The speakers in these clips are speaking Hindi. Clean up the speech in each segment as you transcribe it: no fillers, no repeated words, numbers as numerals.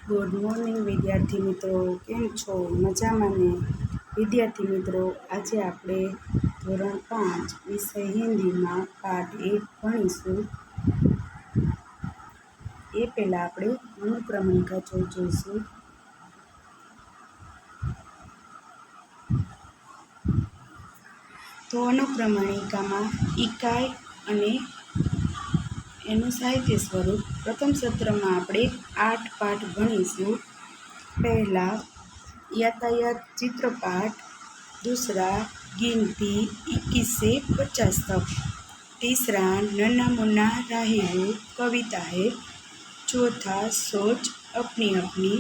ગુડ મોર્નિંગ વિદ્યાર્થી મિત્રો, કેમ છો? મજામાં ને? વિદ્યાર્થી મિત્રો, આજે આપણે ધોરણ 5 વિષય હિન્દીમાં પાઠ 1 ભણીશું. એ પહેલાં આપણે અનુક્રમણિકા જોઈશું. તો અનુક્રમણિકામાં ઇકાઈ અને એનું સાહિત્ય સ્વરૂપ. પ્રથમ સત્રમાં આપણે 8 પાઠ ભણીશું. पहला यातायात चित्रपाठ, दूसरा गिनती 21 से 50 तक, तीसरा नन्हा मुन्ना राही हूँ कविता है, चौथा सोच अपनी अपनी,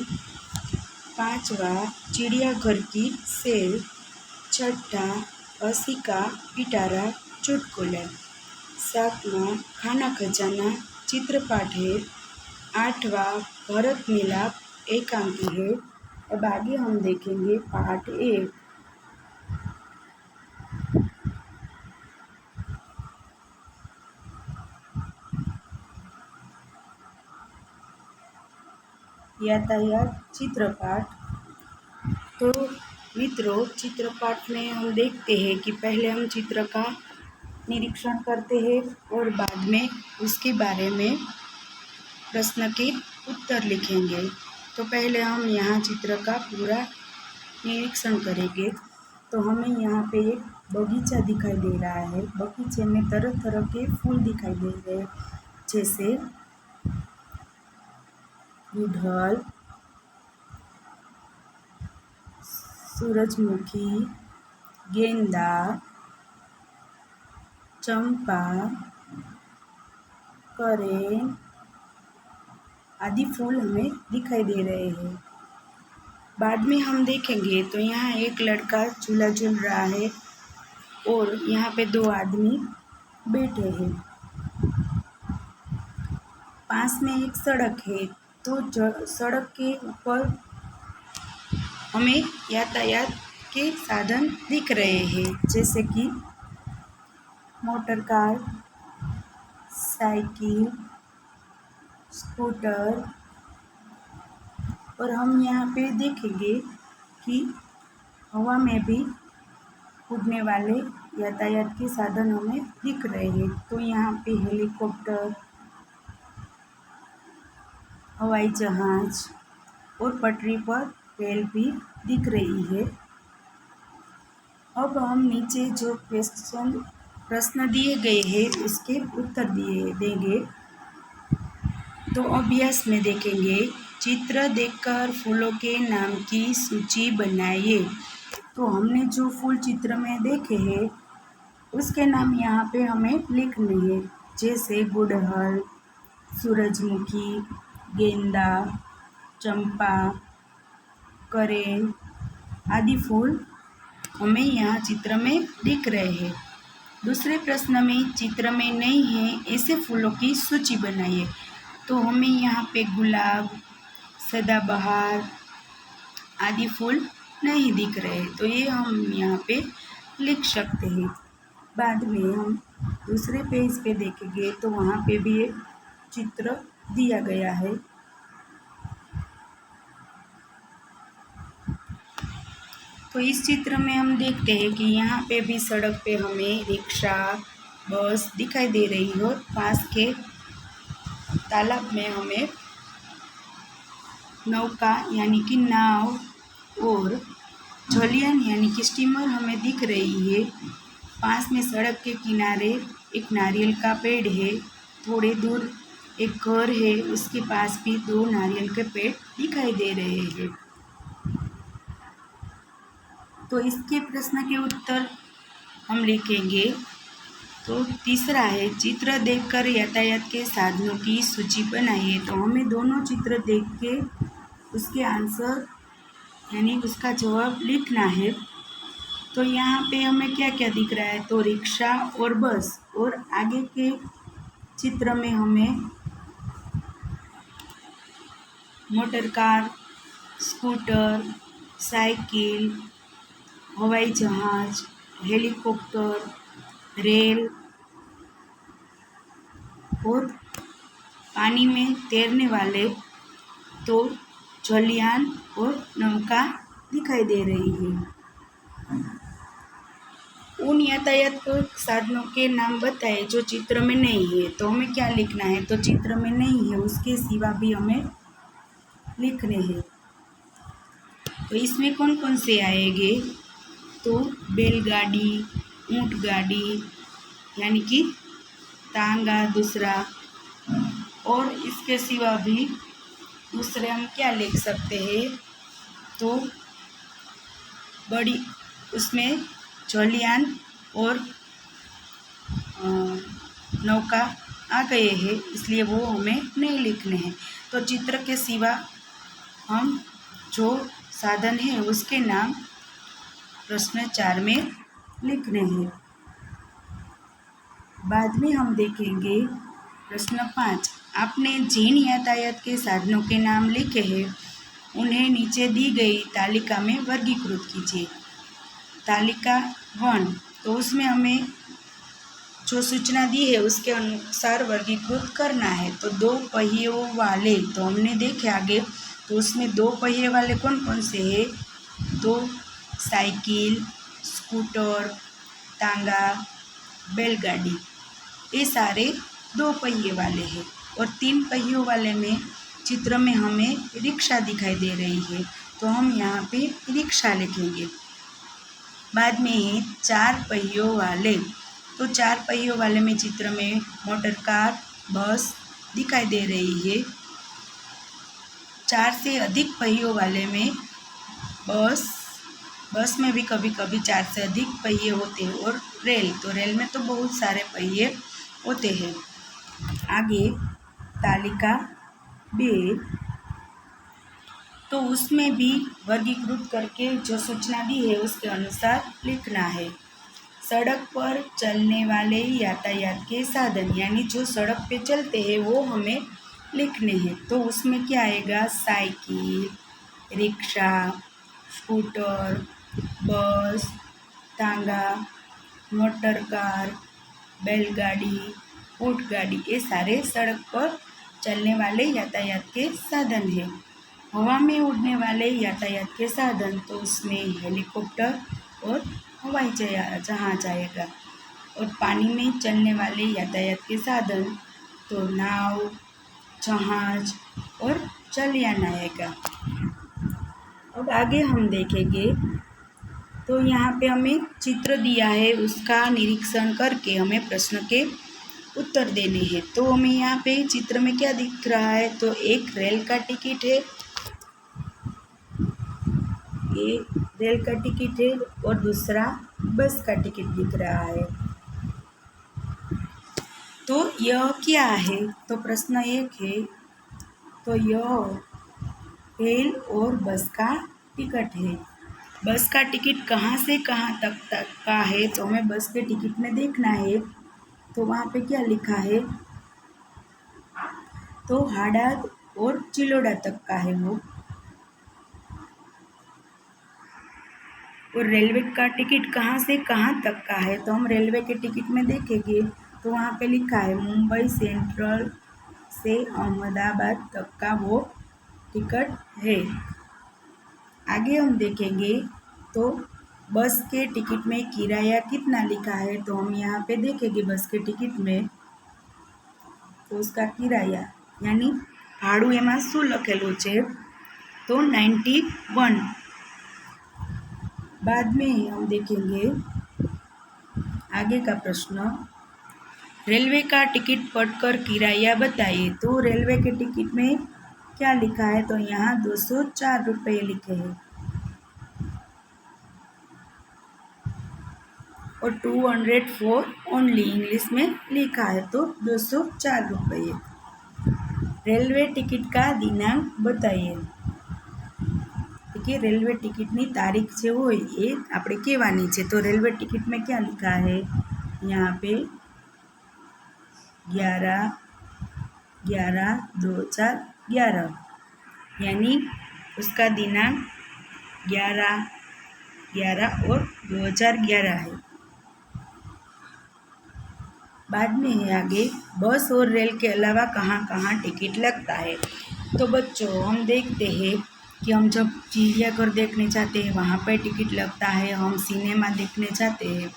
पांचवा चिड़ियाघर की सेल, छठा हंसी का पिटारा चुटकुले, सातवां खाना खजाना चित्रपाठ है, आठवां भरत मिलाप एकांकी है. अब आगे हम देखेंगे पाठ 1. यातायात चित्रपाठ. तो मित्रों, चित्रपाठ में हम देखते हैं कि पहले हम चित्र का निरीक्षण करते हैं और बाद में उसके बारे में प्रश्न के उत्तर लिखेंगे. तो पहले हम यहाँ चित्र का पूरा निरीक्षण करेंगे. तो हमें यहाँ पे एक बगीचा दिखाई दे रहा है. बगीचे में तरह तरह के फूल दिखाई दे रहे हैं, जैसे गुड़हल, सूरजमुखी, गेंदा, चंपा, करेन आदि फूल हमें दिखाई दे रहे हैं. बाद में हम देखेंगे तो यहाँ एक लड़का झूला झूल रहा है और यहाँ पे 2 आदमी बैठे हैं. पास में एक सड़क है. तो सड़क के ऊपर हमें यातायात के साधन दिख रहे हैं, जैसे कि मोटर कार, साइकिल, स्कूटर. और हम यहाँ पे देखेंगे कि हवा में भी उड़ने वाले यातायात के साधन हमें दिख रहे हैं. तो यहाँ पे हेलीकॉप्टर, हवाई जहाज और पटरी पर रेल भी दिख रही है. अब हम नीचे जो प्रश्न दिए गए हैं उसके उत्तर देंगे. तो अभ्यास में देखेंगे, चित्र देखकर फूलों के नाम की सूची बनाइए. तो हमने जो फूल चित्र में देखे हैं उसके नाम यहाँ पे हमें लिखने हैं, जैसे गुड़हल, सूरजमुखी, गेंदा, चंपा, करेन आदि फूल हमें यहाँ चित्र में दिख रहे हैं. दूसरे प्रश्न में चित्र में नहीं है ऐसे फूलों की सूची बनाइए. तो हमें यहाँ पे गुलाब, सदाबहार आदि फूल नहीं दिख रहे, तो ये हम यहाँ पे लिख सकते हैं. बाद में हम दूसरे पेज पे देखेंगे तो वहाँ पे भी एक चित्र दिया गया है. तो इस चित्र में हम देखते हैं कि यहाँ पे भी सड़क पे हमें रिक्शा, बस दिखाई दे रही हो. पास के तालाब में हमें नौका यानी कि नाव और झोलियन यानी कि स्टीमर हमें दिख रही है. पास में सड़क के किनारे एक नारियल का पेड़ है. थोड़े दूर एक घर है, उसके पास भी 2 नारियल के पेड़ दिखाई दे रहे हैं. तो इसके प्रश्न के उत्तर हम लिखेंगे. तो तीसरा है, चित्र देखकर यातायात के साधनों की सूची बनाइए. तो हमें दोनों चित्र देख के उसके आंसर यानी उसका जवाब लिखना है. तो यहाँ पे हमें क्या क्या दिख रहा है, तो रिक्शा और बस. और आगे के चित्र में हमें मोटर कार, स्कूटर, साइकिल, हवाई जहाज, हेलीकॉप्टर, रेल और पानी में तैरने वाले तो जलियान और नौका दिखाई दे रही है। उन यातायात साधनों के नाम बताए जो चित्र में नहीं है। तो हमें क्या लिखना है, तो चित्र में नहीं है उसके सिवा भी हमें लिखने हैं। तो इसमें कौन कौन से आएंगे, तो बैलगाड़ी, ऊंट गाड़ी यानी कि तांगा दूसरा, और इसके सिवा भी दूसरे हम क्या लिख सकते हैं, तो बड़ी उसमें जलियान और नौका आ गए हैं, इसलिए वो हमें नहीं लिखने हैं। तो चित्र के सिवा हम जो साधन है उसके नाम प्रश्न 4 में लिखने हैं। बाद में हम देखेंगे प्रश्न 5, आपने जिन यातायात के साधनों के नाम लिखे हैं उन्हें नीचे दी गई तालिका में वर्गीकृत कीजिए। तालिका 1, तो उसमें हमें जो सूचना दी है उसके अनुसार वर्गीकृत करना है। तो 2 पहियों वाले, तो हमने देखे आगे, तो उसमें 2 पहिए वाले कौन कौन से हैं, तो साइकिल, स्कूटर, तांगा, बैलगाड़ी, ये सारे 2 पहिए वाले हैं। और 3 पहियों वाले में चित्र में हमें रिक्शा दिखाई दे रही है, तो हम यहाँ पे रिक्शा लिखेंगे। बाद में 4 पहियों वाले, तो 4 पहियों वाले में चित्र में मोटर कार, बस दिखाई दे रही है। 4 से अधिक पहियों वाले में बस में भी कभी कभी 4 से अधिक पहिए होते हैं। और रेल, तो रेल में तो बहुत सारे पहिए होते हैं। आगे तालिका 2, तो उसमें भी वर्गीकृत करके जो सूचना दी है उसके अनुसार लिखना है। सड़क पर चलने वाले यातायात के साधन, यानी जो सड़क पे चलते हैं वो हमें लिखने हैं। तो उसमें क्या आएगा, साइकिल, रिक्शा, स्कूटर, बस, तांगा, मोटर कार, बैलगाड़ी, ऊंटगाड़ी, ये सारे सड़क पर चलने वाले यातायात के साधन हैं। हवा में उड़ने वाले यातायात के साधन, तो उसमें हेलीकॉप्टर और हवाई जहाज आएगा। और पानी में चलने वाले यातायात के साधन, तो नाव, जहाज और जलयान आएगा। अब आगे हम देखेंगे, तो यहाँ पे हमें चित्र दिया है उसका निरीक्षण करके हमें प्रश्न के उत्तर देने हैं। तो हमें यहाँ पे चित्र में क्या दिख रहा है, तो एक रेल का टिकट है, ये रेल का टिकट है, और दूसरा बस का टिकट दिख रहा है। तो यह क्या है, तो प्रश्न 1 है, तो यह रेल और बस का टिकट है। बस का टिकट कहाँ से कहाँ तक का है, तो हमें बस के टिकट में देखना है। तो वहाँ पे क्या लिखा है, तो हाड़ाद और चिलोड़ा तक का है वो। और रेलवे का टिकट कहाँ से कहाँ तक का है, तो हम रेलवे के टिकट में देखेंगे, तो वहाँ पे लिखा है मुंबई सेंट्रल से अहमदाबाद तक का वो टिकट है। आगे हम देखेंगे, तो बस के टिकट में किराया कितना लिखा है, तो हम यहाँ पे देखेंगे बस के टिकट में, तो उसका किराया यानी भाड़ું એમાં શું લખેલું છે, तो 91। बाद में हम देखेंगे आगे का प्रश्न, रेलवे का टिकट पढ़कर किराया बताइए। तो रेलवे के टिकट में क्या लिखा है, तो यहाँ 204 रुपये लिखे हैं। और 204 ओनली इंग्लिश में लिखा है, तो 204 रुपये। रेलवे टिकट का दिनांक बताइए, कि रेलवे टिकटनी तारीख से हो ये આપણે કહેવાની છે। तो रेलवे टिकट में क्या लिखा है, यहाँ पे 11/11/2011, यानी उसका दिनांक 11/11 और 2011 है। बाद में है आगे, बस और रेल के अलावा कहाँ कहाँ टिकट लगता है। तो बच्चों हम देखते हैं कि हम जब चिड़ियाघर देखने जाते हैं वहाँ पर टिकट लगता है, हम सिनेमा देखने जाते हैं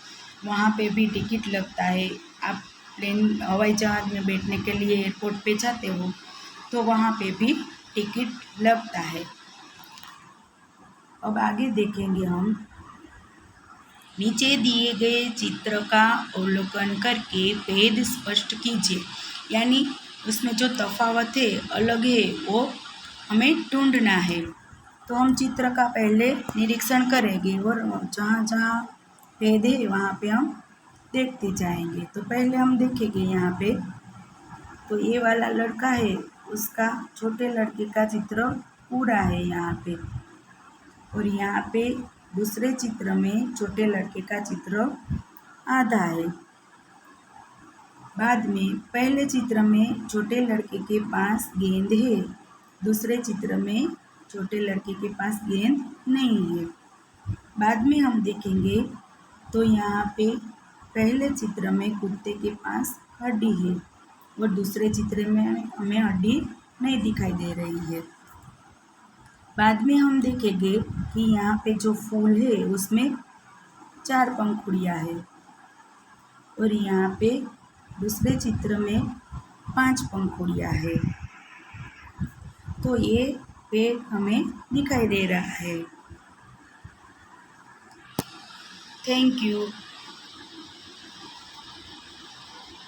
वहाँ पे भी टिकट लगता है। आप प्लेन हवाई जहाज़ में बैठने के लिए एयरपोर्ट पे जाते हो तो वहाँ पे भी टिकट लगता है। अब आगे देखेंगे हम। नीचे दिए गए चित्र का अवलोकन करके भेद स्पष्ट कीजिए, यानी उसमें जो तफावत है, अलग है, वो हमें ढूंढना है। तो हम चित्र का पहले निरीक्षण करेंगे और जहाँ जहाँ भेद है वहाँ पे हम देखते जाएंगे। तो पहले हम देखेंगे यहाँ पे, तो ये वाला लड़का है, उसका छोटे लड़के का चित्र पूरा है यहाँ पे, और यहाँ पे दूसरे चित्र में छोटे लड़के का चित्र आधा है। बाद में पहले चित्र में छोटे लड़के के पास गेंद है, दूसरे चित्र में छोटे लड़के के पास गेंद नहीं है। बाद में हम देखेंगे तो यहाँ पे पहले चित्र में कुत्ते के पास हड्डी है और दूसरे चित्र में हमें हड्डी नहीं दिखाई दे रही है। बाद में हम देखेंगे कि यहाँ पे जो फूल है उसमें 4 पंखुड़ियाँ है और यहाँ पे दूसरे चित्र में 5 पंखुड़ियाँ है। तो ये पेड़ हमें दिखाई दे रहा है। Thank you.